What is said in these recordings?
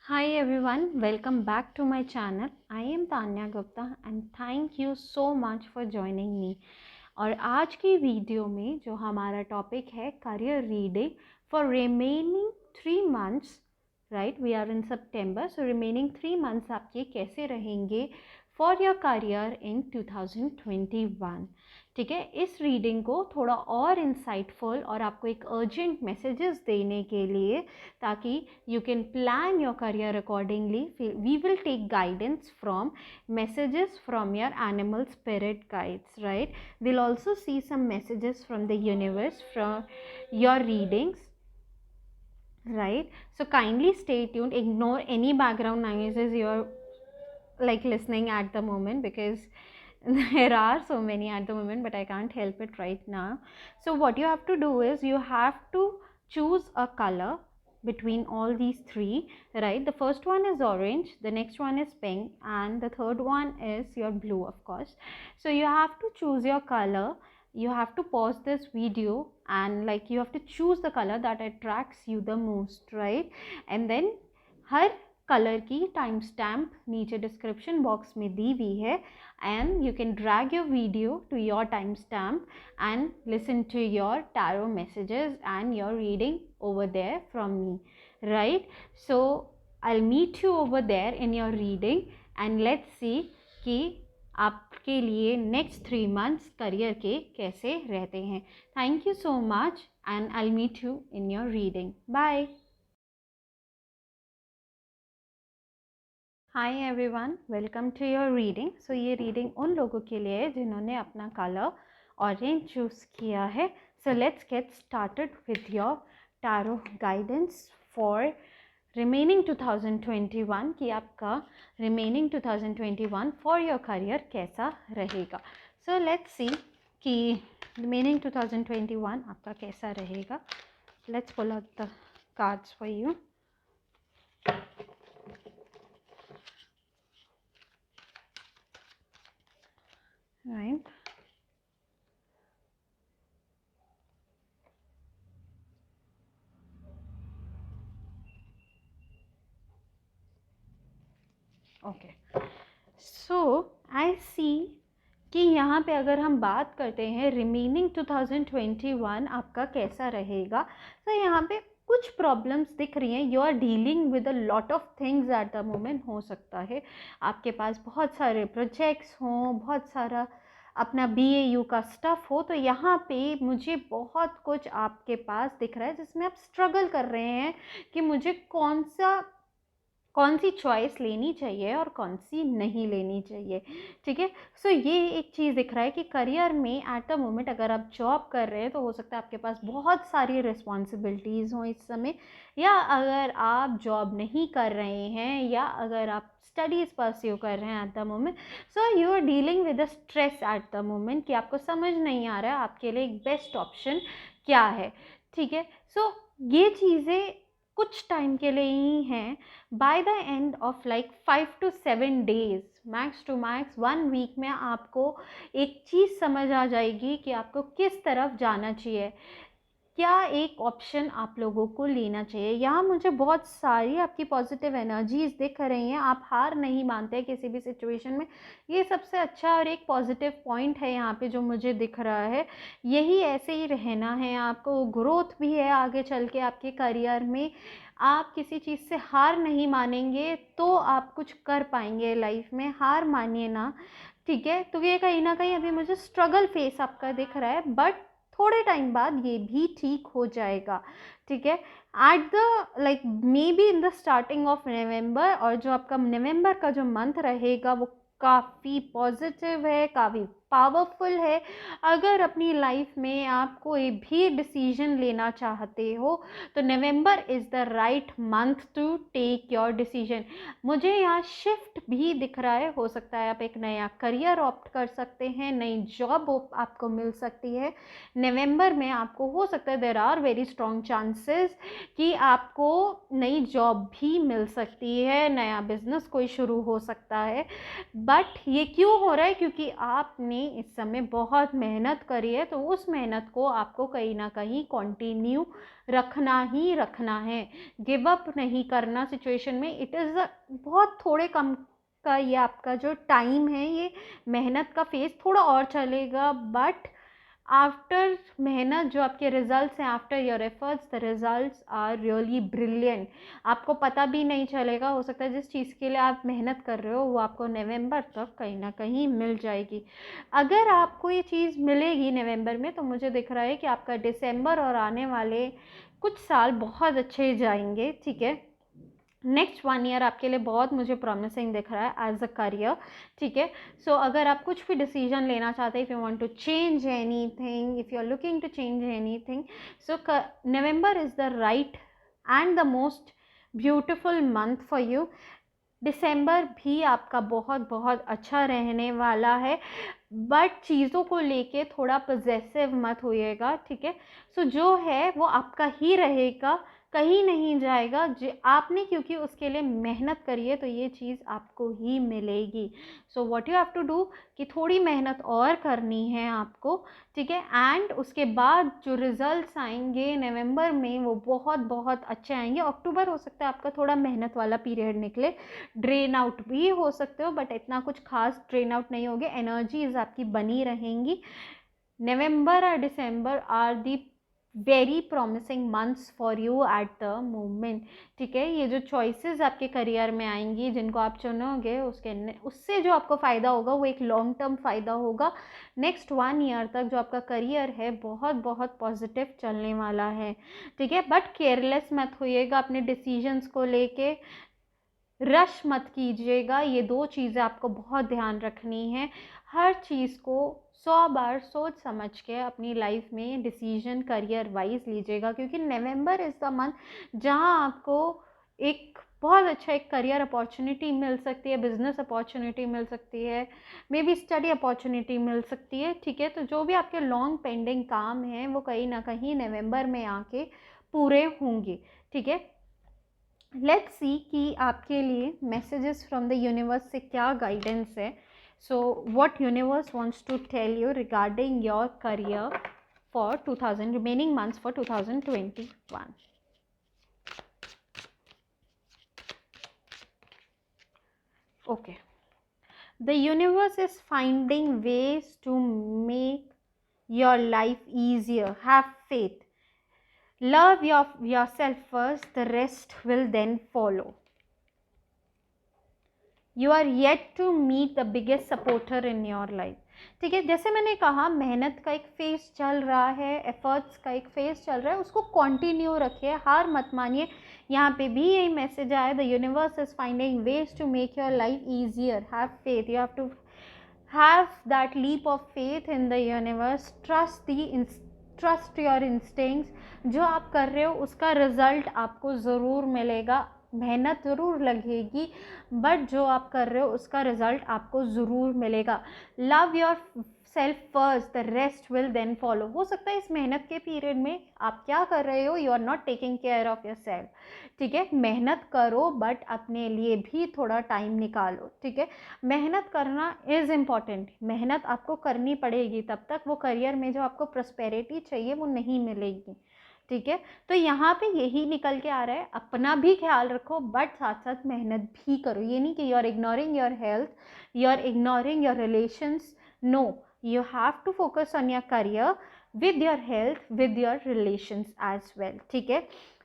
Hi everyone, welcome back to my channel. I am Tanya Gupta and thank you so much for joining me. और आज की video में जो हमारा topic है career reading for remaining 3 months, right, we are in September, so remaining 3 months आपके कैसे रहेंगे फॉर योर करियर इन 2021. ठीक है, इस रीडिंग को थोड़ा और इंसाइटफुल और आपको एक अर्जेंट मैसेजेस देने के लिए, ताकि you can plan your career accordingly, we will take guidance from messages from your animal spirit guides, right? We'll also see some messages from the universe from your readings, right? So kindly stay tuned, ignore any background noises you're like listening at the moment, because there are so many at the moment, but I can't help it right now. So what you have to do is you have to choose a color between all these three, right? The first one is orange, the next one is pink, and the third one is your blue, of course. So you have to choose your color. You have to pause this video and like you have to choose the color that attracts you the most, right? And then हर colour की time stamp नीचे description box में दी हुई है, and you can drag your video to your time stamp and listen to your tarot messages and your reading over there from me, right? So I will meet you over there in your reading and let's see कि आपके लिए next 3 months career के कैसे रहते हैं. Thank you so much and I will meet you in your reading. Bye. Hi everyone, welcome to your reading. So ये reading उन लोगों के लिए है जिन्होंने अपना कलर ऑरेंज चूज़ किया है. So let's get started with your tarot guidance for remaining 2021, कि आपका रिमेनिंग 2021 फॉर योर करियर कैसा रहेगा. सो लेट्स सी कि रिमेनिंग 2021 आपका कैसा रहेगा. Let's pull out the cards for you. Right. Okay. So I see कि यहाँ पे अगर हम बात करते हैं रिमेनिंग 2021 आपका कैसा रहेगा, तो यहाँ पे कुछ प्रॉब्लम्स दिख रही हैं. You are dealing with a lot of things at the moment. हो सकता है आपके पास बहुत सारे प्रोजेक्ट्स हों, बहुत सारा अपना BAU का स्टफ़ हो. तो यहाँ पे मुझे बहुत कुछ आपके पास दिख रहा है जिसमें आप स्ट्रगल कर रहे हैं कि मुझे कौन सी चॉइस लेनी चाहिए और कौन सी नहीं लेनी चाहिए. ठीक है, सो ये एक चीज़ दिख रहा है कि करियर में एट द मोमेंट अगर आप जॉब कर रहे हैं तो हो सकता है आपके पास बहुत सारी रिस्पॉन्सिबिलिटीज़ हों इस समय, या अगर आप जॉब नहीं कर रहे हैं या अगर आप स्टडीज़ परस्यू कर रहे हैं at the moment, so you are dealing with the stress at the moment कि आपको समझ नहीं आ रहा है आपके लिए एक बेस्ट ऑप्शन क्या है. ठीक है, सो ये चीज़ें कुछ टाइम के लिए ही हैं. By the end of like 5 to 7 days, max to max 1 week में आपको एक चीज़ समझ आ जाएगी कि आपको किस तरफ जाना चाहिए, क्या एक ऑप्शन आप लोगों को लेना चाहिए. यहाँ मुझे बहुत सारी आपकी पॉजिटिव एनर्जीज दिख रही हैं. आप हार नहीं मानते किसी भी सिचुएशन में. ये सबसे अच्छा और एक पॉजिटिव पॉइंट है यहाँ पे जो मुझे दिख रहा है. यही ऐसे ही रहना है आपको. ग्रोथ भी है आगे चल के आपके करियर में. आप किसी चीज़ से हार नहीं मानेंगे तो आप कुछ कर पाएंगे लाइफ में. हार मानिए ना. ठीक है, तो ये कहीं ना कहीं अभी मुझे स्ट्रगल फेस आपका दिख रहा है, बट थोड़े टाइम बाद ये भी ठीक हो जाएगा. ठीक है, at the like may be in the starting of November, और जो आपका नवंबर का जो मंथ रहेगा वो काफ़ी पॉजिटिव है, काफ़ी पावरफुल है. अगर अपनी लाइफ में आप कोई भी डिसीजन लेना चाहते हो तो November is the right month to take your decision. मुझे यहाँ शिफ्ट भी दिख रहा है. हो सकता है आप एक नया करियर ऑप्ट कर सकते हैं, नई जॉब आपको मिल सकती है नवंबर में. आपको हो सकता है there are very strong chances कि आपको नई जॉब भी मिल सकती है, नया बिजनेस कोई शुरू हो सकता है. बट ये क्यों हो रहा है? क्योंकि आपने आपने इस समय बहुत मेहनत करी है, तो उस मेहनत को आपको कहीं ना कहीं कंटिन्यू रखना ही रखना है, गिव अप नहीं करना सिचुएशन में। इट इज़ बहुत थोड़े कम का ये आपका जो टाइम है, ये मेहनत का फेज थोड़ा और चलेगा, बट आफ्टर मेहनत जो आपके रिजल्ट्स हैं, after your efforts the results are really brilliant. आपको पता भी नहीं चलेगा, हो सकता है जिस चीज़ के लिए आप मेहनत कर रहे हो वो आपको नवंबर तक कहीं ना कहीं मिल जाएगी। अगर आपको ये चीज़ मिलेगी नवंबर में, तो मुझे दिख रहा है कि आपका दिसंबर और आने वाले कुछ साल बहुत अच्छे जाएंगे, ठीक है। नेक्स्ट 1 ईयर आपके लिए बहुत मुझे प्रॉमिसिंग दिख रहा है एज अ करियर, ठीक है। सो अगर आप कुछ भी डिसीजन लेना चाहते हैं, if you want to change anything, if you are looking to change anything, so November is the right and the most beautiful month for you. दिसंबर भी आपका बहुत बहुत अच्छा रहने वाला है, बट चीज़ों को लेके थोड़ा पॉजेसिव मत होइएगा, ठीक है। सो जो है वो आपका ही रहेगा, कहीं नहीं जाएगा। जो आपने क्योंकि उसके लिए मेहनत करी है, तो ये चीज़ आपको ही मिलेगी। So what you have to do कि थोड़ी मेहनत और करनी है आपको, ठीक है। एंड उसके बाद जो रिजल्ट्स आएंगे नवंबर में वो बहुत बहुत अच्छे आएंगे। अक्टूबर हो सकता है आपका थोड़ा मेहनत वाला पीरियड निकले, ड्रेन आउट भी हो सकते हो, बट इतना कुछ खास ड्रेन आउट नहीं होगे, एनर्जीज आपकी बनी रहेंगी। नवंबर और December are the very promising months for you at the moment, ठीक है। ये जो चॉइसेस आपके करियर में आएंगी, जिनको आप चुनोगे, उससे जो आपको फ़ायदा होगा वो एक लॉन्ग टर्म फ़ायदा होगा। नेक्स्ट 1 ईयर तक जो आपका करियर है बहुत बहुत पॉजिटिव चलने वाला है, ठीक है। बट केयरलेस मत होइएगा अपने डिसीजंस को लेके, रश मत कीजिएगा। ये 2 चीज़ें आपको बहुत ध्यान रखनी है। हर चीज़ को 100 बार सोच समझ के अपनी लाइफ में डिसीजन करियर वाइज लीजिएगा, क्योंकि नवंबर इज़ द मंथ जहाँ आपको एक बहुत अच्छा एक करियर अपॉर्चुनिटी मिल सकती है, बिजनेस अपॉर्चुनिटी मिल सकती है, मे बी स्टडी अपॉर्चुनिटी मिल सकती है, ठीक है। तो जो भी आपके लॉन्ग पेंडिंग काम हैं वो कहीं ना कहीं नवंबर में आके पूरे होंगे, ठीक है। लेट्स सी कि आपके लिए मैसेजेस फ्रॉम द यूनिवर्स से क्या गाइडेंस है। So what universe wants to tell you regarding your career for 2000 remaining months for 2021। okay, the universe is finding ways to make your life easier. Have faith, love yourself first, the rest will then follow. You are yet to meet the biggest supporter in your life, ठीक है। जैसे मैंने कहा, मेहनत का एक phase चल रहा है, एफर्ट्स का एक फेज चल रहा है, उसको कंटिन्यू रखिए, हार मत मानिए। यहाँ पे भी यही मैसेज आया, the universe is finding ways to make your life easier. Have faith, you have to have that leap of faith in the universe. Trust your instincts. जो आप कर रहे हो उसका रिजल्ट आपको ज़रूर मिलेगा, मेहनत ज़रूर लगेगी, बट जो आप कर रहे हो उसका रिजल्ट आपको ज़रूर मिलेगा। Love yourself first, the rest will then follow. हो सकता है इस मेहनत के पीरियड में आप क्या कर रहे हो, you are not taking care of yourself, ठीक है। मेहनत करो बट अपने लिए भी थोड़ा टाइम निकालो, ठीक है। मेहनत करना इज़ इम्पॉर्टेंट, मेहनत आपको करनी पड़ेगी, तब तक वो करियर में जो आपको प्रॉस्पेरिटी चाहिए वो नहीं मिलेगी, ठीक है। तो यहाँ पे यही निकल के आ रहा है, अपना भी ख्याल रखो बट साथ साथ मेहनत भी करो। ये नहीं कि you are ignoring your health, you are ignoring your relations, no, you have to focus on your career with your health, with your relations as well, ठीक है।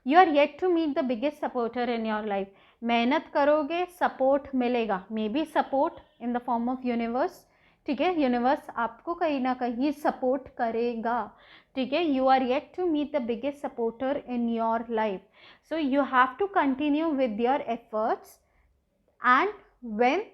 you are yet to meet the biggest supporter in your life. मेहनत करोगे, support मिलेगा, may be support in the form of universe, ठीक है। Universe आपको कहीं ना कहीं सपोर्ट करेगा, ठीक है। You are yet to meet the biggest supporter in your life, so you have to continue with your efforts and when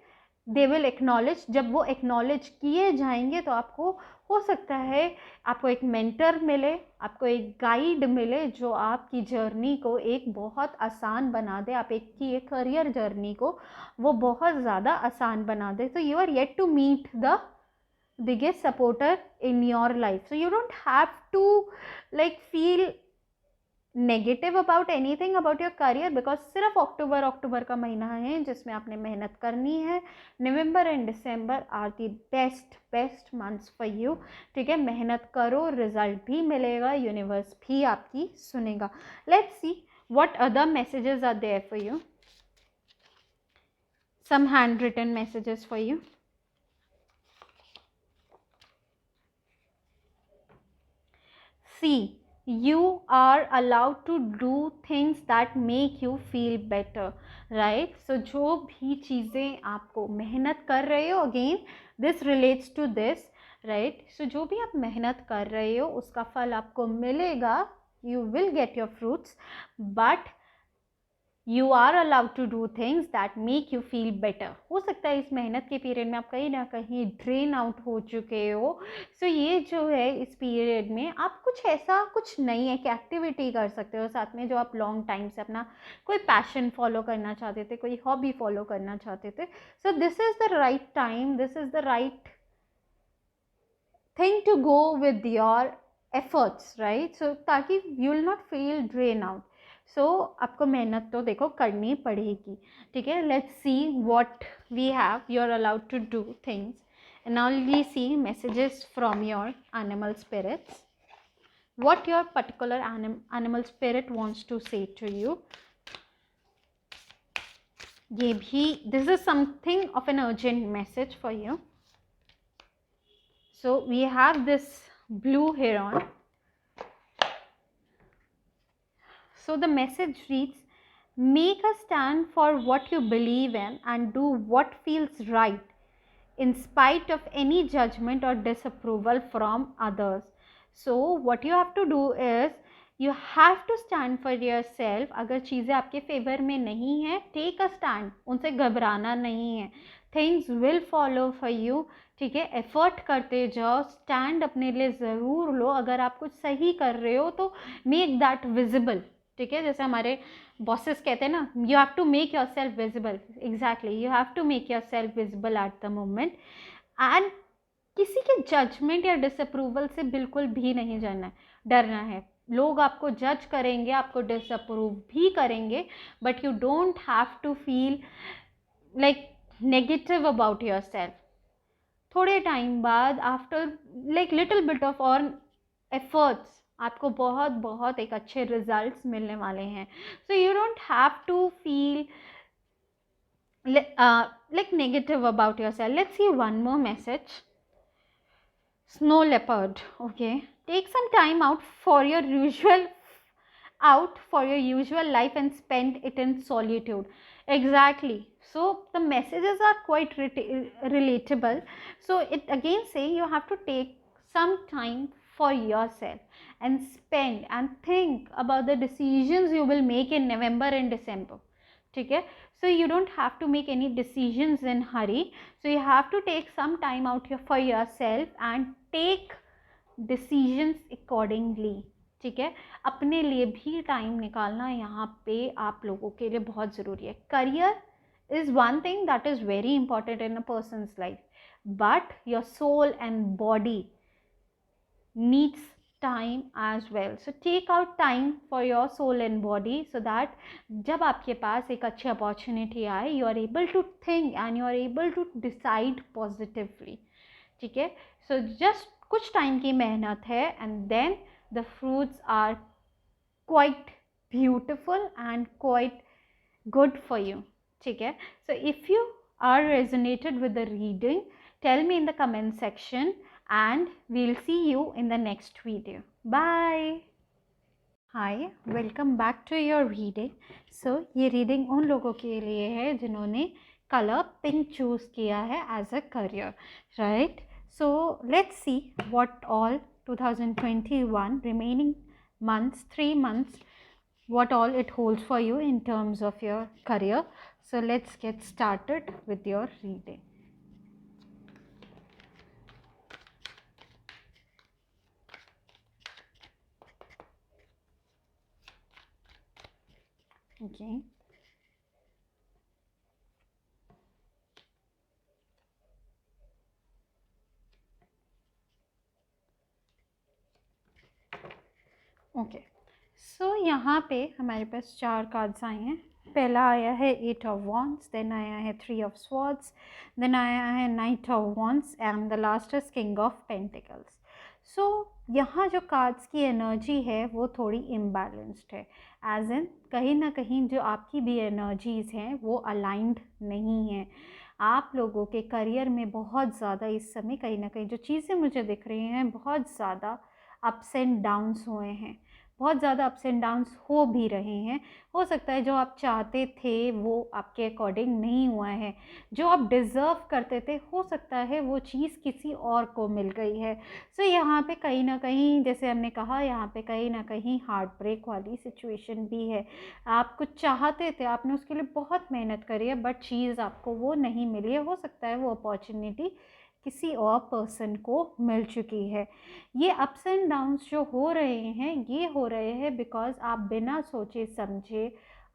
they will acknowledge, जब वो एक्नॉलेज किए जाएंगे तो आपको हो सकता है आपको एक मेंटर मिले, आपको एक गाइड मिले जो आपकी जर्नी को एक बहुत आसान बना दे, आप एक करियर जर्नी को वो बहुत ज़्यादा आसान बना दे। तो you are yet to meet the biggest supporter in your life, so you don't have to like feel negative about anything about your career, because सिर्फ अक्टूबर का महीना है जिसमें आपने मेहनत करनी है. November and December are the best months for you. ठीक है, मेहनत करो, रिजल्ट भी मिलेगा, यूनिवर्स भी आपकी सुनेगा. Let's see what other messages are there for you. Some handwritten messages for you. See, you are allowed to do things that make you feel better, right? So जो भी चीज़ें आपको मेहनत कर रहे हो, again this relates to this, right? So जो भी आप मेहनत कर रहे हो उसका फल आपको मिलेगा, you will get your fruits, but you are allowed to do things that make you feel better. हो सकता है इस मेहनत के पीरियड में आप कहीं ना कहीं ड्रेन आउट हो चुके हो. सो ये जो है इस पीरियड में आप कुछ ऐसा कुछ नई एक एक्टिविटी कर सकते हो साथ में, जो आप लॉन्ग टाइम से अपना कोई पैशन फॉलो करना चाहते थे, कोई हॉबी फॉलो करना चाहते थे. So this is the right time, this is the right thing to go with your efforts, right? So ताकि you will not feel drain out. So आपको मेहनत तो देखो करनी पड़ेगी. ठीक है, let's see what we have. You are allowed to do things. And now we see messages from your animal spirits. what your particular animal spirit wants to say to you. ये भी, this is something of an urgent message for you. So we have this blue heron. So the message reads, make a stand for what you believe in and do what feels right in spite of any judgment or disapproval from others. So what you have to do is you have to stand for yourself. अगर चीज़ें आपके favour में नहीं है, take a stand. उनसे घबराना नहीं है. Things will follow for you. ठीक है, एफर्ट करते जाओ, स्टैंड अपने लिए ज़रूर लो. अगर आप कुछ सही कर रहे हो तो मेक दैट विजिबल. ठीक है, जैसे हमारे बॉसेस कहते हैं ना, you have to make yourself visible. Exactly, you have to make yourself visible at the moment. And किसी के जजमेंट या डिसअप्रूवल से बिल्कुल भी नहीं डरना है. लोग आपको जज करेंगे, आपको डिसअप्रूव भी करेंगे, but you don't have to feel like negative about yourself. थोड़े टाइम बाद, after like little bit of और एफर्ट्स, आपको बहुत बहुत एक अच्छे रिजल्ट्स मिलने वाले हैं. So you don't have to feel like negative about yourself. Let's see one more message. Snow leopard. Okay, take some time out for your usual life and spend it in solitude. Exactly. So the messages are quite relatable. So it again say you have to take some time for yourself and spend and think about the decisions you will make in November and December. ठीक है, so you don't have to make any decisions in hurry. So you have to take some time out here for yourself and take decisions accordingly. ठीक है, अपने लिए भी time निकालना यहाँ पे आप लोगों के लिए बहुत ज़रूरी है. Career is one thing that is very important in a person's life, but your soul and body needs time as well. So take out time for your soul and body so that जब आपके पास एक अच्छी opportunity आए, you are able to think and you are able to decide positively. ठीक है, so just कुछ time की मेहनत है and then the fruits are quite beautiful and quite good for you. ठीक है, so if you are resonated with the reading, tell me in the comment section and we'll see you in the next video. Bye. Hi, welcome back to your reading. So ये reading उन लोगों के लिए है जिन्होंने color pink choose किया है as a career, right? So let's see what all 2021 remaining months, 3 months, what all it holds for you in terms of your career. So let's get started with your reading. Okay. Okay. सो यहाँ पे हमारे पास 4 cards आए हैं। पहला आया है 8 of wands, then आया है 3 ऑफ स्वॉर्ड्स, देन आया है knight of wands and the last is king of pentacles. So यहाँ जो कार्ड्स की एनर्जी है वो थोड़ी इम्बैलेंस्ड है, एज इन कहीं ना कहीं जो आपकी भी एनर्जीज़ हैं वो अलाइंड नहीं हैं। आप लोगों के करियर में बहुत ज़्यादा इस समय कहीं ना कहीं जो चीज़ें मुझे दिख रही हैं बहुत ज़्यादा अप्स एंड डाउन्स हुए हैं, बहुत ज़्यादा अप्स एंड डाउन्स हो भी रहे हैं। हो सकता है जो आप चाहते थे वो आपके अकॉर्डिंग नहीं हुआ है, जो आप डिज़र्व करते थे हो सकता है वो चीज़ किसी और को मिल गई है। सो यहाँ पे कहीं ना कहीं जैसे हमने कहा यहाँ पे कहीं ना कहीं हार्ट ब्रेक वाली सिचुएशन भी है। आप कुछ चाहते थे, आपने उसके लिए बहुत मेहनत करी है, बट चीज़ आपको वो नहीं मिली है। हो सकता है वो अपॉर्चुनिटी किसी और पर्सन को मिल चुकी है। ये अप्स एंड डाउन्स जो हो रहे हैं ये हो रहे हैं बिकॉज आप बिना सोचे समझे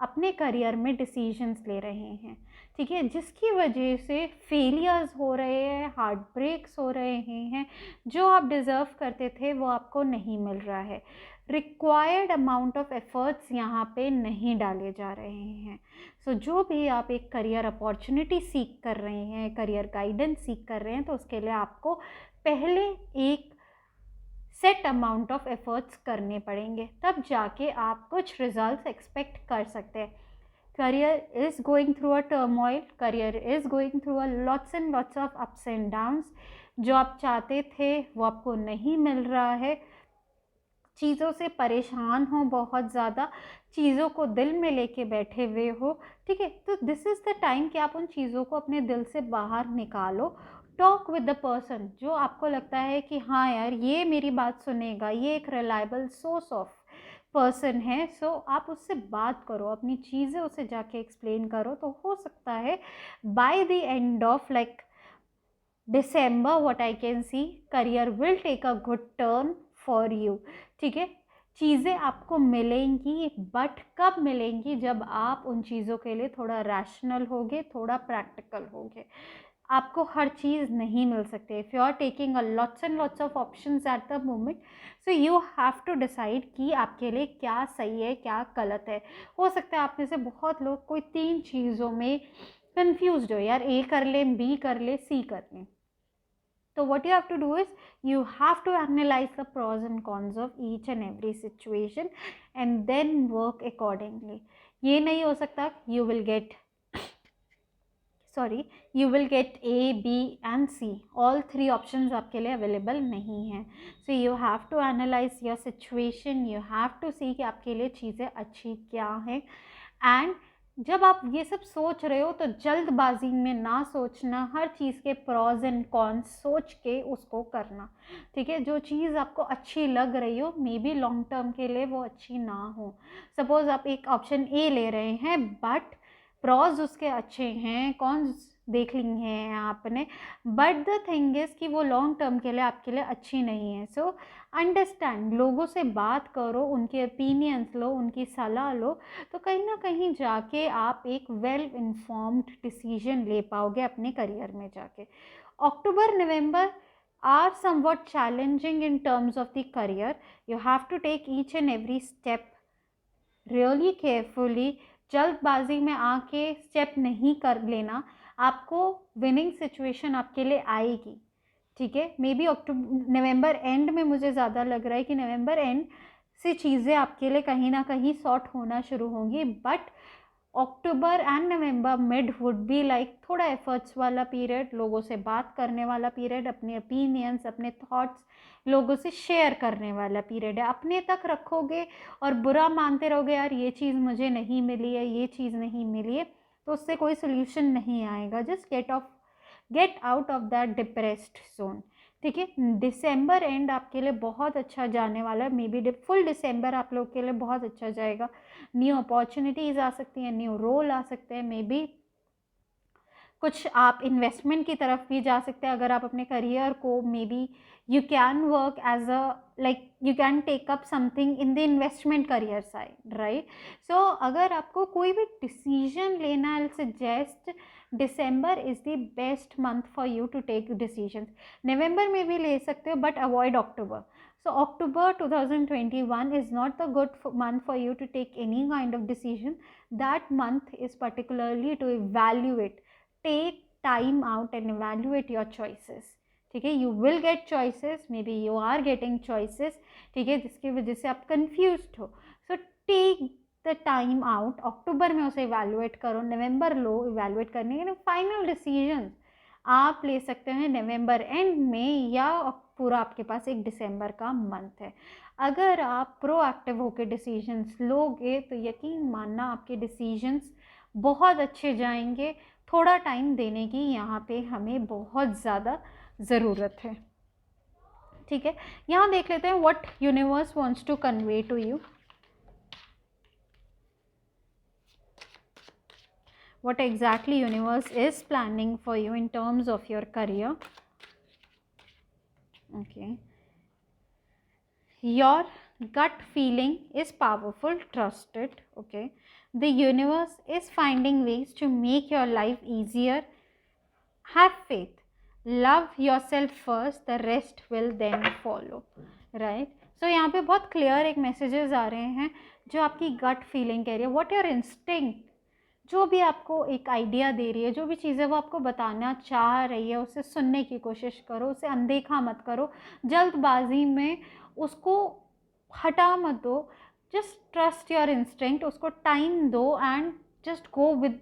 अपने करियर में डिसीजंस ले रहे हैं, ठीक है, जिसकी वजह से फेलियर्स हो रहे हैं, हार्ट ब्रेक्स हो रहे हैं, जो आप डिज़र्व करते थे वो आपको नहीं मिल रहा है। रिक्वायर्ड अमाउंट ऑफ एफर्ट्स यहाँ पे नहीं डाले जा रहे हैं। सो जो भी आप एक करियर अपॉर्चुनिटी सीख कर रहे हैं, करियर गाइडेंस सीख कर रहे हैं, तो उसके लिए आपको पहले एक सेट अमाउंट ऑफ एफर्ट्स करने पड़ेंगे, तब जाके आप कुछ रिजल्ट्स एक्सपेक्ट कर सकते हैं। Career is going through a turmoil, career is going through a lots and lots of ups and downs. जो आप चाहते थे वो आपको नहीं मिल रहा है, चीज़ों से परेशान हो, बहुत ज़्यादा चीज़ों को दिल में लेके बैठे हुए हो, ठीक है, तो दिस इज़ द टाइम कि आप उन चीज़ों को अपने दिल से बाहर निकालो। टॉक विद द पर्सन जो आपको लगता है कि हाँ यार ये मेरी बात सुनेगा, ये एक रिलायबल सोर्स ऑफ पर्सन है। सो आप उससे बात करो, अपनी चीज़ें उसे जाके एक्सप्लेन करो, तो हो सकता है bye the end of like December what I can see career will take a good turn for you, ठीक है। चीज़ें आपको मिलेंगी, बट कब मिलेंगी? जब आप उन चीज़ों के लिए थोड़ा रैशनल होगे, थोड़ा प्रैक्टिकल होगे। आपको हर चीज़ नहीं मिल सकती। If you are taking a lots and lots of options at the moment, so you have to decide कि आपके लिए क्या सही है क्या गलत है। हो सकता है आप में से बहुत लोग कोई 3 चीज़ों में कन्फ्यूज्ड हो, यार ए कर लें, बी कर लें, सी कर लें। So what you have to do is you have to analyze the pros and cons of each and every situation and then work accordingly. ये नहीं हो सकता you will get A, B and C, all 3 options आपके लिए available नहीं हैं। So you have to analyze your situation, you have to see कि आपके लिए चीज़ें अच्छी क्या हैं, and जब आप ये सब सोच रहे हो तो जल्दबाजी में ना सोचना, हर चीज़ के प्रॉज एंड कॉन्स सोच के उसको करना, ठीक है। जो चीज़ आपको अच्छी लग रही हो मे बी लॉन्ग टर्म के लिए वो अच्छी ना हो। सपोज़ आप एक ऑप्शन ए ले रहे हैं बट प्रॉज उसके अच्छे हैं, कॉन्स देख ली हैं आपने, बट द थिंग इज़ कि वो लॉन्ग टर्म के लिए आपके लिए अच्छी नहीं है। सो अंडरस्टैंड, लोगों से बात करो, उनके ओपिनियंस लो, उनकी सलाह लो, तो कहीं ना कहीं जाके आप एक वेल इन्फॉर्म्ड डिसीजन ले पाओगे अपने करियर में जाके। अक्टूबर नवंबर are somewhat challenging in terms of the career. You have to take each and every step really carefully. जल्दबाजी में आके स्टेप नहीं कर लेना, आपको विनिंग सिचुएशन आपके लिए आएगी, ठीक है। मे बी नवंबर एंड में मुझे ज़्यादा लग रहा है कि नवंबर एंड से चीज़ें आपके लिए कहीं ना कहीं सॉर्ट होना शुरू होंगी, but October and November mid would be like थोड़ा एफर्ट्स वाला पीरियड, लोगों से बात करने वाला पीरियड, अपने ओपिनियंस अपने थॉट्स लोगों से शेयर करने वाला पीरियड है। अपने तक रखोगे और बुरा मानते रहोगे, यार ये चीज़ मुझे नहीं मिली है, ये चीज़ नहीं मिली है, तो उससे कोई सोल्यूशन नहीं आएगा। Just get out of that depressed zone, ठीक है। दिसंबर एंड आपके लिए बहुत अच्छा जाने वाला है, मे बी फुल दिसंबर आप लोग के लिए बहुत अच्छा जाएगा। न्यू अपॉर्चुनिटीज़ आ सकती हैं, न्यू रोल आ सकते हैं, मे बी कुछ आप इन्वेस्टमेंट की तरफ भी जा सकते हैं। अगर आप अपने करियर को maybe you can work as a like you can take up something in the investment career side, right. So अगर आपको कोई भी डिसीजन लेना है, suggest December is the best month for you to take decisions. नवंबर में भी ले सकते हो but avoid October, So October 2021 is not the good month for you to take any kind of decision. That month is particularly to evaluate. Take time out and evaluate your choices. ठीक है, you will get choices, maybe you are getting choices, ठीक है, जिसकी वजह से आप confused हो. So take the time out. अक्टूबर में उसे evaluate करो, नवंबर लो evaluate करने के, फाइनल डिसीजन आप ले सकते हैं नवंबर एंड में, या पूरा आपके पास एक दिसंबर का मंथ है. अगर आप प्रोएक्टिव होकर डिसीजंस लोगे तो यकीन मानना आपके डिसीजंस बहुत अच्छे जाएंगे. थोड़ा टाइम देने की यहाँ पे हमें बहुत ज़्यादा ज़रूरत है. ठीक है, यहाँ देख लेते हैं what universe wants to convey to you. What exactly universe is planning for you in terms of your career. Okay, your gut feeling is powerful, trust it. Okay, the universe is finding ways to make your life easier. Have faith, love yourself first, the rest will then follow. Right, so यहाँ पे बहुत clear एक messages आ रहे हैं जो आपकी gut feeling कह रही है. व्हाट योर इंस्टिंक्ट, जो भी आपको एक आइडिया दे रही है, जो भी चीज़ें वो आपको बताना चाह रही है, उसे सुनने की कोशिश करो, उसे अनदेखा मत करो, जल्दबाजी में उसको हटा मत दो. जस्ट ट्रस्ट योर इंस्टिंक्ट, उसको टाइम दो and just go with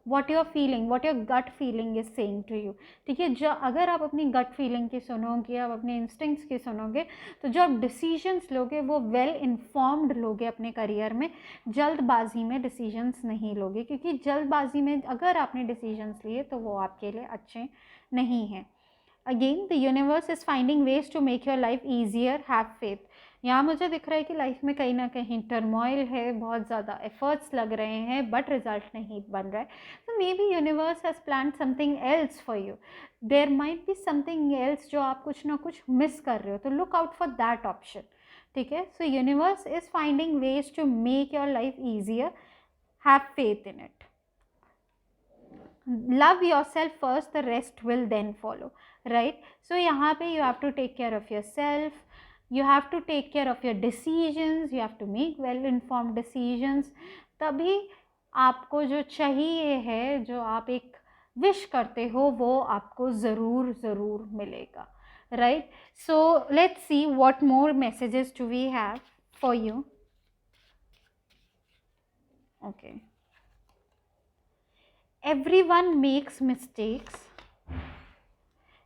what you're feeling, what your gut feeling is saying to you. ठीक है, जो अगर आप अपनी गट फीलिंग की सुनोगे, आप अपने इंस्टिंक्ट्स की सुनोगे, तो जो आप डिसीजंस लोगे वो वेल इन्फॉर्म्ड लोगे अपने करियर में. जल्दबाजी में डिसीजंस नहीं लोगे, क्योंकि जल्दबाजी में अगर आपने डिसीजंस लिए तो वो आपके लिए अच्छे नहीं हैं. Again the universe is finding ways to make your life easier. Have faith. यहाँ मुझे दिख रहा है कि लाइफ में कहीं ना कहीं टर्मोइल है, बहुत ज़्यादा एफर्ट्स लग रहे हैं बट रिजल्ट नहीं बन रहा है. तो maybe universe has plan something else for you. There might be something else जो आप कुछ ना कुछ मिस कर रहे हो, तो look out for that option. ठीक है, so universe is finding ways to make your life easier. Have faith in it. Love yourself first, the rest will then follow. Right, so यहाँ पे you have to take care of yourself. You have to take care of your decisions, you have to make well informed decisions. तभी आपको जो चाहिए है, जो आप एक विश करते हो, वो आपको ज़रूर ज़रूर मिलेगा. Right, so let's see what more messages do we have for you. Okay, everyone makes mistakes,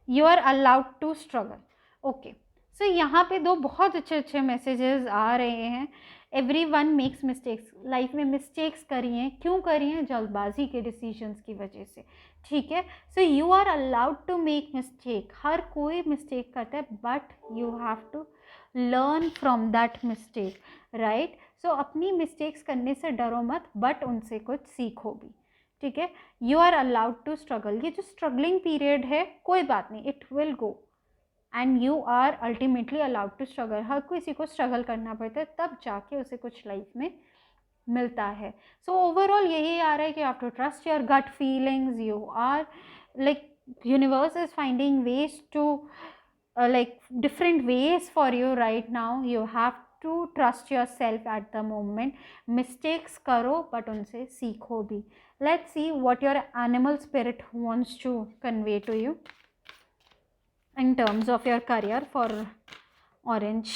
you are allowed to struggle. Okay, सो यहाँ पे दो बहुत अच्छे अच्छे मैसेजेस आ रहे हैं. Everyone makes mistakes. लाइफ में मिस्टेक्स करी हैं, क्यों करी हैं? जल्दबाजी के डिसीजंस की वजह से. ठीक है, so you are allowed to make mistake. हर कोई मिस्टेक करता है, but you have to learn from that mistake. Right, so अपनी मिस्टेक्स करने से डरो मत, बट उनसे कुछ सीखो भी. ठीक है, you are allowed to struggle. ये जो स्ट्रगलिंग पीरियड है, कोई बात नहीं, it will go and you are ultimately allowed to struggle. हर किसी को स्ट्रगल करना पड़ता है, तब जाके उसे कुछ लाइफ में मिलता है. सो ओवरऑल यही आ रहा है कि you have to trust your gut feelings. You are like universe is finding ways to like different ways for you right now. You have to trust yourself at the moment. Mistakes करो but उनसे सीखो भी. Let's see what your animal spirit wants to convey to you in terms of your career for orange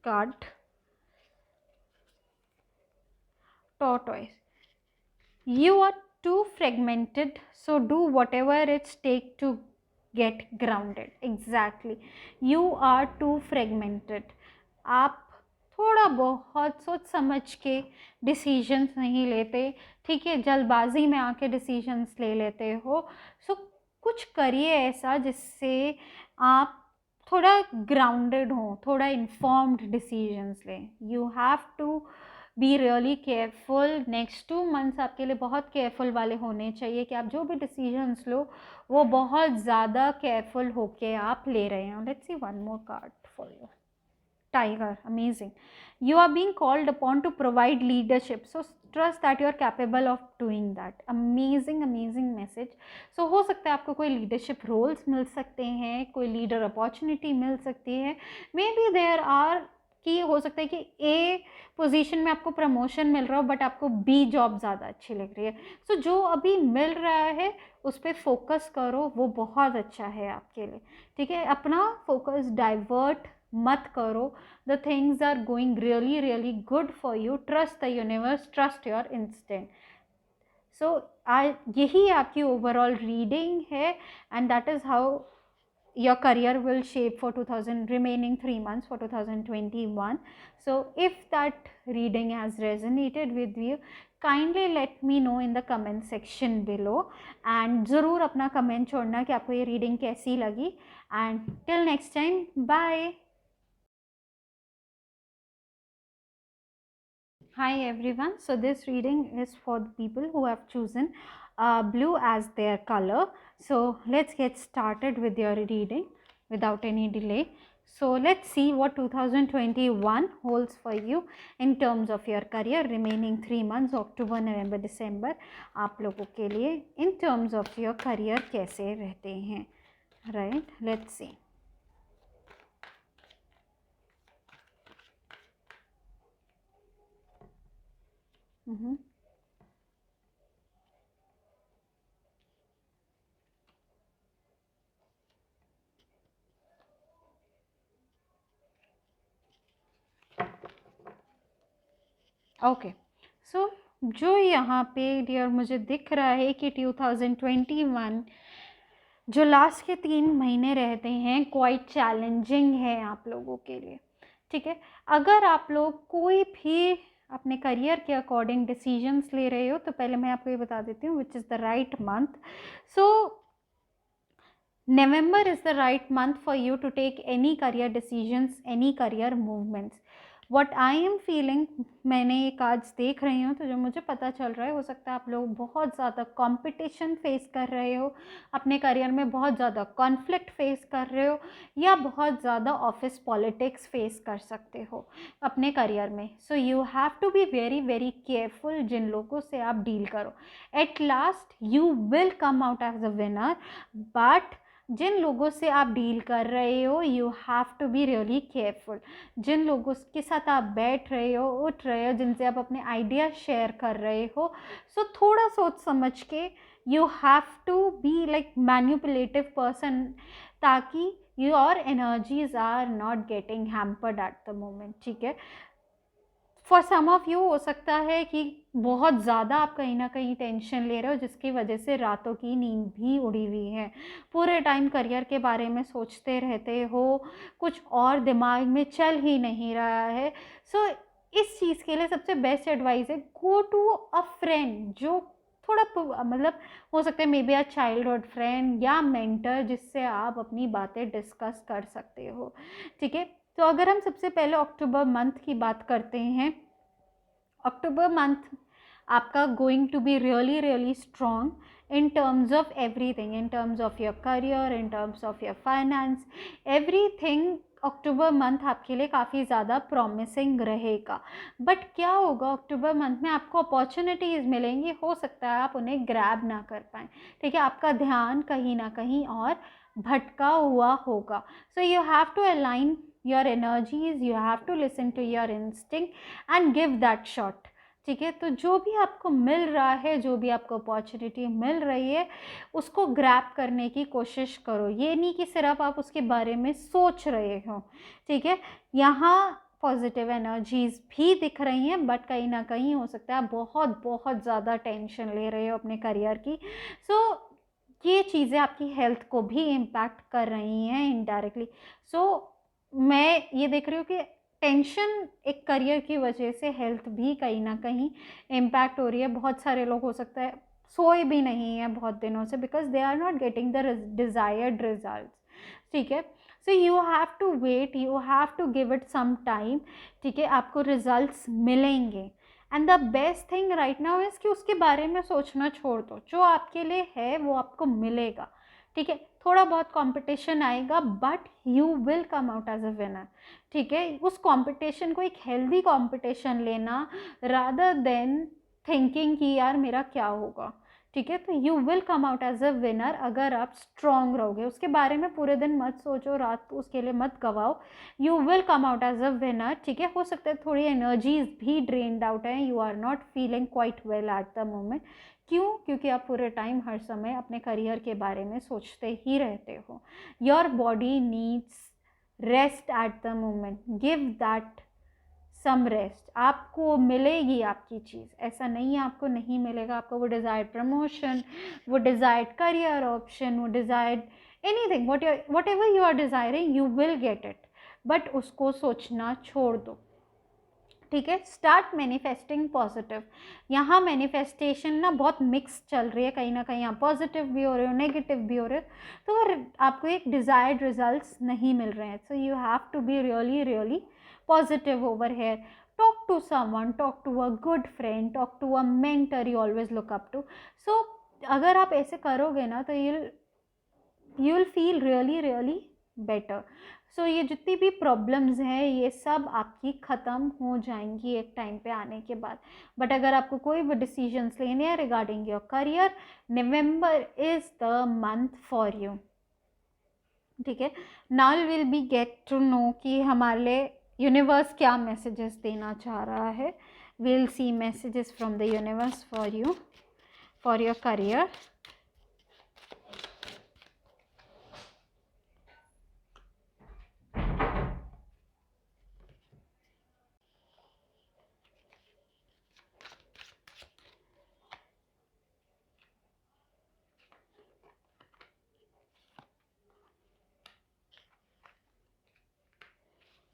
card. Tortoise, you are too fragmented, so do whatever it takes to get grounded. Exactly, you are too fragmented. आप थोड़ा बहुत सोच समझ के decisions नहीं लेते. ठीक है, जल्दबाजी में आके डिसीजंस ले लेते हो. सो कुछ करिए ऐसा जिससे आप थोड़ा ग्राउंडेड हो, थोड़ा इन्फॉर्म्ड डिसीजंस लें. You have to be really careful. Next 2 months आपके लिए बहुत केयरफुल वाले होने चाहिए कि आप जो भी डिसीजंस लो वो बहुत ज़्यादा केयरफुल होके आप ले रहे हैं. Let's see one more card for you. tiger, amazing. You are being called upon to provide leadership, so trust that you are capable of doing that. Amazing, amazing message. So हो सकता है आपको कोई leadership roles मिल सकते हैं, कोई leader opportunity मिल सकती है, maybe there are कि हो सकता है कि ए पोजीशन में आपको प्रमोशन मिल रहा हो बट आपको बी जॉब ज़्यादा अच्छी लग रही है. सो जो अभी मिल रहा है उस पर फोकस करो, वो बहुत अच्छा है आपके लिए. ठीक है, अपना फोकस डाइवर्ट मत करो. The things are going really really good for you. Trust the universe, trust your instinct. So यही आपकी ओवरऑल रीडिंग है and that is how your career will shape for 2000 remaining 3 months for 2021. So if that reading has resonated with you, kindly let me know in the comment section below and ज़रूर अपना comment छोड़ना कि आपको ये reading कैसी लगी. And till next time, bye. Hi everyone, so this reading is for the people who have chosen blue as their color. So let's get started with your reading without any delay. So let's see what 2021 holds for you in terms of your career. Remaining 3 months, October, November, December, आप लोगों के लिए in terms of your career कैसे रहते हैं. Right, let's see. Okay, सो जो यहाँ पे डियर मुझे दिख रहा है कि 2021 जो लास्ट के 3 महीने रहते हैं क्वाइट चैलेंजिंग है आप लोगों के लिए. ठीक है, अगर आप लोग कोई भी अपने करियर के अकॉर्डिंग डिसीजंस ले रहे हो तो पहले मैं आपको ये बता देती हूँ which is the right month. So November is the right month for you to take any career decisions, any career movements. What I am feeling, मैंने ये कार्ड्स देख रही हूँ तो जो मुझे पता चल रहा है, हो सकता है आप लोग बहुत ज़्यादा कंपटीशन फेस कर रहे हो अपने करियर में, बहुत ज़्यादा कॉन्फ्लिक्ट फेस कर रहे हो या बहुत ज़्यादा ऑफिस पॉलिटिक्स फेस कर सकते हो अपने करियर में. So you have to be very very careful जिन लोगों से आप डील करो. At last you will come out as a winner, but जिन लोगों से आप डील कर रहे हो you have to be really careful. जिन लोगों के साथ आप बैठ रहे हो, उठ रहे हो, जिनसे आप अपने आइडिया शेयर कर रहे हो, सो थोड़ा सोच समझ के you have to be like manipulative person ताकि your energies are not getting hampered at the moment. ठीक है, फॉर सम ऑफ यू हो सकता है कि बहुत ज़्यादा आप कहीं ना कहीं टेंशन ले रहे हो जिसकी वजह से रातों की नींद भी उड़ी हुई है. पूरे टाइम करियर के बारे में सोचते रहते हो, कुछ और दिमाग में चल ही नहीं रहा है. सो इस चीज़ के लिए सबसे बेस्ट एडवाइस है गो टू अ फ्रेंड जो थोड़ा मतलब हो सकता है may be a childhood friend या मेंटर जिससे आप अपनी बातें डिस्कस कर सकते हो. ठीक है, तो अगर हम सबसे पहले अक्टूबर मंथ की बात करते हैं, अक्टूबर मंथ आपका going to be really really strong in terms of everything, in terms of your career, in terms of your finance, everything. October month आपके लिए काफ़ी ज़्यादा प्रॉमिसिंग रहेगा. बट क्या होगा अक्टूबर मंथ में आपको अपॉर्चुनिटीज़ मिलेंगी, हो सकता है आप उन्हें ग्रैब ना कर पाएँ. ठीक है, आपका ध्यान कहीं ना कहीं और भटका हुआ होगा. So you have to align your energies, you have to listen to your instinct and give that shot. ठीक है, तो जो भी आपको मिल रहा है, जो भी आपको अपॉर्चुनिटी मिल रही है उसको ग्रैब करने की कोशिश करो. ये नहीं कि सिर्फ आप उसके बारे में सोच रहे हो. ठीक है, यहाँ पॉजिटिव एनर्जीज भी दिख रही हैं बट कहीं ना कहीं हो सकता है आप बहुत बहुत ज़्यादा टेंशन ले रहे हो अपने करियर की. सो ये चीज़ें आपकी हेल्थ को भी इम्पैक्ट कर रही हैं इनडायरेक्टली. सो मैं ये देख रही हूँ कि टेंशन एक करियर की वजह से हेल्थ भी कहीं ना कहीं इम्पैक्ट हो रही है. बहुत सारे लोग हो सकता है सोए भी नहीं है बहुत दिनों से because they are not getting the desired result. ठीक है, so you have to wait, you have to give it some time. ठीक है, आपको रिजल्ट्स मिलेंगे and the best thing right now is कि उसके बारे में सोचना छोड़ दो. जो आपके लिए है वो आपको मिलेगा. ठीक है, थोड़ा बहुत कंपटीशन आएगा, but you will come out as a winner, ठीक है। उस कंपटीशन को एक हेल्दी कंपटीशन लेना, रादर देन थिंकिंग कि यार मेरा क्या होगा, ठीक है। तो you will come out as a winner अगर आप स्ट्रॉन्ग रहोगे। उसके बारे में पूरे दिन मत सोचो, रात को उसके लिए मत गवाओ। You will come out as a winner, ठीक है। हो सकता है थोड़ी एनर्जीज भी ड्रेन्ड आउट है, you are not feeling quite well at the moment. क्यों? क्योंकि आप पूरे टाइम हर समय अपने करियर के बारे में सोचते ही रहते हो। Your body needs rest at the moment, give that some rest. आपको मिलेगी आपकी चीज़, ऐसा नहीं है आपको नहीं मिलेगा। आपको वो डिज़ायर्ड प्रमोशन, वो डिज़ायर्ड करियर ऑप्शन, वो desired anything, whatever you are desiring, you will get it, but उसको सोचना छोड़ दो, ठीक है। Start manifesting positive. यहाँ मैनिफेस्टेशन ना बहुत मिक्स चल रही है, कहीं ना कहीं आप पॉजिटिव भी हो रहे हो, नेगेटिव भी हो रहे हो, तो आपको एक डिज़ायर्ड रिजल्ट्स नहीं मिल रहे हैं। So you have to be really really positive over here. talk to someone, talk to a good friend, talk to a mentor you always look up to. So अगर आप ऐसे करोगे ना तो you will feel really really better. So ये जितनी भी problems हैं ये सब आपकी ख़त्म हो जाएंगी एक टाइम पे आने के बाद। बट अगर आपको कोई भी डिसीजंस लेने हैं regarding your career, November is the month for you, ठीक है। Now will be get to know कि हमारे लिए यूनिवर्स क्या मैसेजेस देना चाह रहा है। Will see messages from the universe for you, for your career.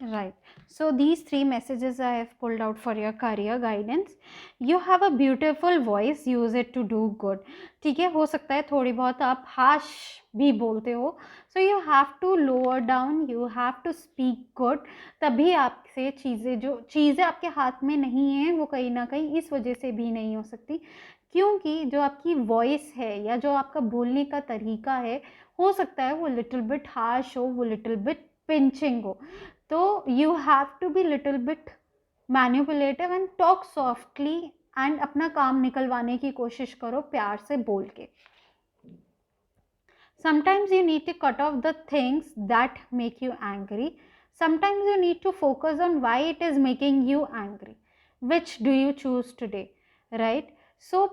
Right. So these three messages I have pulled out for your career guidance. You have a beautiful voice. Use it to do good. ठीक है, हो सकता है थोड़ी बहुत आप harsh भी बोलते हो. So you have to lower down. You have to speak good. तभी आपसे जो चीज़ें आपके हाथ में नहीं हैं वो कहीं ना कहीं इस वजह से भी नहीं हो सकती, क्योंकि जो आपकी वॉइस है या जो आपका बोलने का तरीका है हो सकता है वो लिटिल बिट हार्श हो, वो लिटिल बिट पिंचिंग हो. तो you have to be little bit manipulative and talk softly and अपना काम निकलवाने की कोशिश करो प्यार से बोल के. Sometimes you need to cut off the things that make you angry. Sometimes you need to focus on why it is making you angry. Which do you choose today? Right? So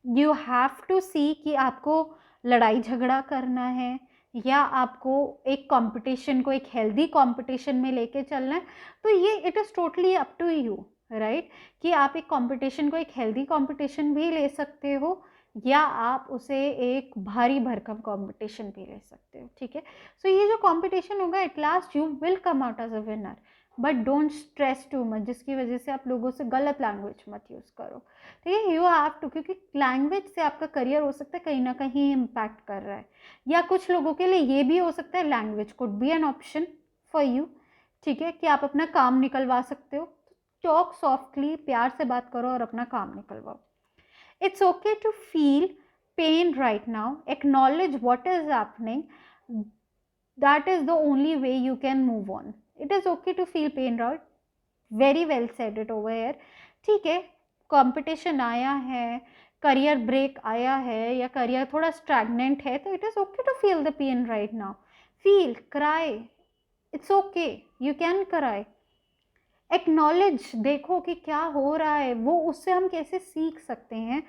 you have to see कि आपको लड़ाई झगड़ा करना है या आपको एक competition को एक हेल्दी कंपटीशन में लेके चलना है. तो ये it is totally up to you, right, कि आप एक कंपटीशन को एक हेल्दी कंपटीशन भी ले सकते हो या आप उसे एक भारी भरकम कंपटीशन भी ले सकते हो, ठीक है. सो ये जो कंपटीशन होगा at last you will come out as a winner, but don't stress too much, जिसकी वजह से आप लोगों से गलत लैंग्वेज मत यूज़ करो, ठीक है. यू हैव टू, क्योंकि लैंग्वेज से आपका करियर हो सकता है कहीं ना कहीं इम्पैक्ट कर रहा है, या कुछ लोगों के लिए ये भी हो सकता है language could be an option for you, ठीक है, कि आप अपना काम निकलवा सकते हो. टॉक सॉफ्टली, प्यार से बात करो और अपना काम निकलवाओ. It's okay to feel pain right now. Acknowledge what is happening. That is the only way you can move on. It is okay to feel pain, right? Very well said it over here. ठीक है, competition आया है, career break आया है या career थोड़ा stagnant है, तो it is okay to feel the pain right now. Feel, cry, it's okay, you can cry. Acknowledge, देखो कि क्या हो रहा है, वो उससे हम कैसे सीख सकते हैं.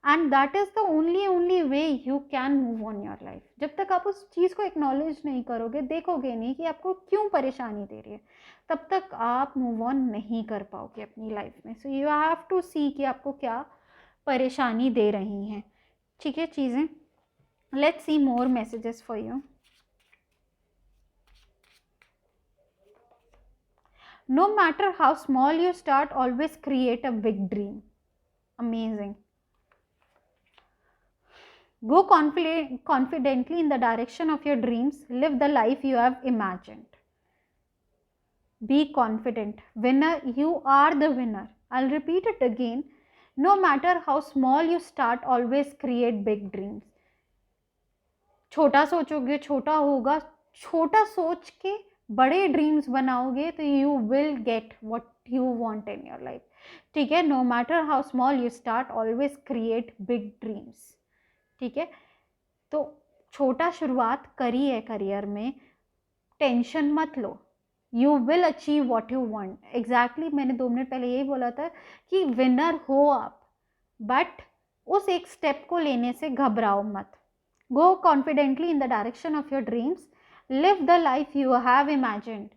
And that is the only way you can move on your life. जब तक आप उस चीज़ को एक्नॉलेज नहीं करोगे, देखोगे नहीं कि आपको क्यों परेशानी दे रही है, तब तक आप मूव ऑन नहीं कर पाओगे अपनी लाइफ में. सो यू हैव टू सी कि आपको क्या परेशानी दे रही हैं, ठीक है चीज़ें. Let's see more messages for you. No matter how small you start, always create a big dream. Amazing. Go confidently in the direction of your dreams. Live the life you have imagined. Be confident. Winner, you are the winner. I'll repeat it again. No matter how small you start, always create big dreams. छोटा सोचोगे छोटा होगा, छोटा सोच के बड़े dreams बनाओगे तो you will get what you want in your life, ठीक है। No matter how small you start, always create big dreams, ठीक है। तो छोटा शुरुआत करी है करियर में, टेंशन मत लो, you will achieve what you want. Exactly मैंने 2 मिनट पहले यही बोला था कि विनर हो आप, बट उस एक स्टेप को लेने से घबराओ मत। Go confidently in the direction of your dreams, live the life you have imagined.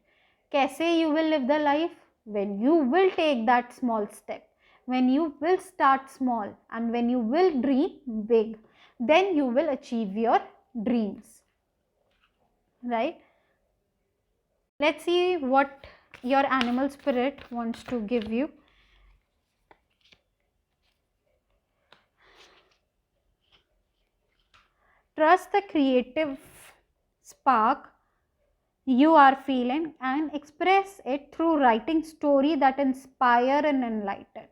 कैसे you will live the life? when you will take that small step, when you will start small, and when you will dream big, then you will achieve your dreams, right? Let's see what your animal spirit wants to give you. Trust the creative spark you are feeling and express it through writing story that inspire and enlighten.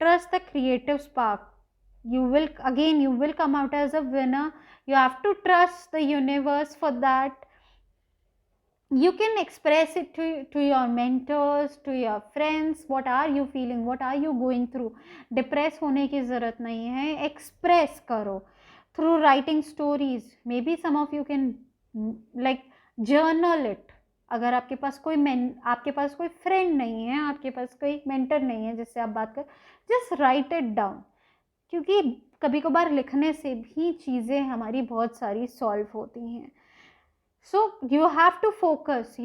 Trust the creative spark. You will come out as a winner. You have to trust the universe for that. You can express it to your mentors, to your friends. What are you feeling, what are you going through? Depress होने की ज़रूरत नहीं है, express करो through writing stories. Maybe some of you can like journal it. अगर आपके पास कोई friend नहीं है, आपके पास कोई मेंटर नहीं है जिससे आप बात कर, जस्ट राइट इट डाउन, क्योंकि कभी कभार लिखने से भी चीज़ें हमारी बहुत सारी सॉल्व होती हैं. So you have to focus,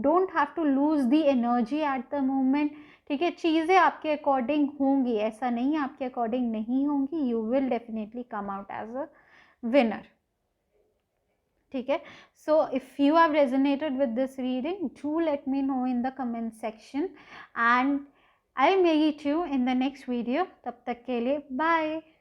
don't have to lose the energy at the moment. ठीक है, चीज़ें आपके अकॉर्डिंग होंगी, ऐसा नहीं है आपके अकॉर्डिंग नहीं होंगी. You will definitely come out as a winner. ठीक है, so if you have resonated with this reading, do let me know in the comment section and I'll meet you in the next video. तब तक के लिए bye.